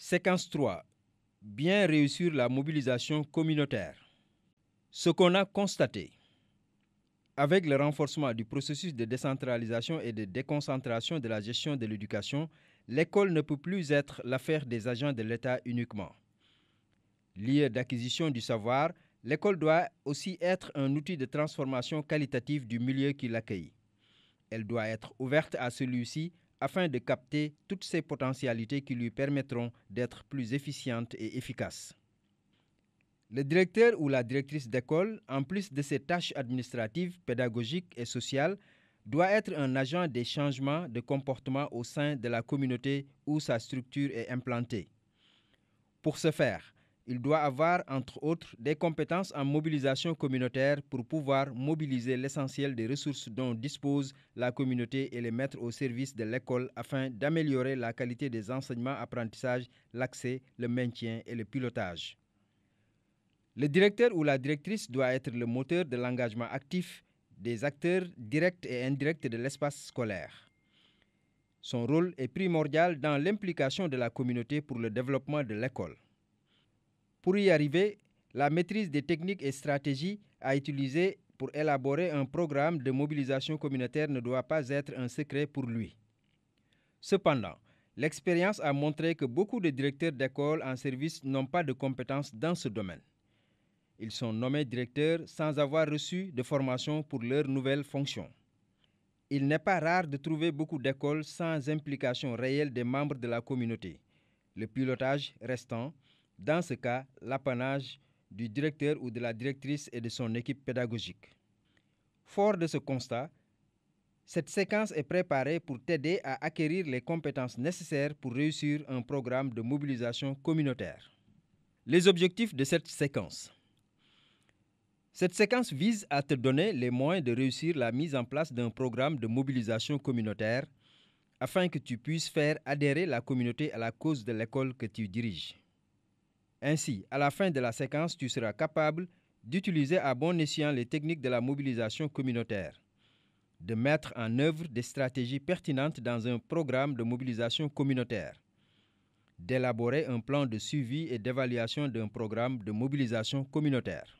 Séquence 3. Bien réussir la mobilisation communautaire. Ce qu'on a constaté, avec le renforcement du processus de décentralisation et de déconcentration de la gestion de l'éducation, l'école ne peut plus être l'affaire des agents de l'État uniquement. Lieu d'acquisition du savoir, l'école doit aussi être un outil de transformation qualitative du milieu qui l'accueille. Elle doit être ouverte à celui-ci afin de capter toutes ses potentialités qui lui permettront d'être plus efficiente et efficace. Le directeur ou la directrice d'école, en plus de ses tâches administratives, pédagogiques et sociales, doit être un agent des changements de comportement au sein de la communauté où sa structure est implantée. Pour ce faire, il doit avoir, entre autres, des compétences en mobilisation communautaire pour pouvoir mobiliser l'essentiel des ressources dont dispose la communauté et les mettre au service de l'école afin d'améliorer la qualité des enseignements-apprentissages, l'accès, le maintien et le pilotage. Le directeur ou la directrice doit être le moteur de l'engagement actif des acteurs directs et indirects de l'espace scolaire. Son rôle est primordial dans l'implication de la communauté pour le développement de l'école. Pour y arriver, la maîtrise des techniques et stratégies à utiliser pour élaborer un programme de mobilisation communautaire ne doit pas être un secret pour lui. Cependant, l'expérience a montré que beaucoup de directeurs d'école en service n'ont pas de compétences dans ce domaine. Ils sont nommés directeurs sans avoir reçu de formation pour leur nouvelle fonction. Il n'est pas rare de trouver beaucoup d'écoles sans implication réelle des membres de la communauté, le pilotage restant, dans ce cas, l'apanage du directeur ou de la directrice et de son équipe pédagogique. Fort de ce constat, cette séquence est préparée pour t'aider à acquérir les compétences nécessaires pour réussir un programme de mobilisation communautaire. Les objectifs de cette séquence. Cette séquence vise à te donner les moyens de réussir la mise en place d'un programme de mobilisation communautaire afin que tu puisses faire adhérer la communauté à la cause de l'école que tu diriges. Ainsi, à la fin de la séquence, tu seras capable d'utiliser à bon escient les techniques de la mobilisation communautaire, de mettre en œuvre des stratégies pertinentes dans un programme de mobilisation communautaire, d'élaborer un plan de suivi et d'évaluation d'un programme de mobilisation communautaire.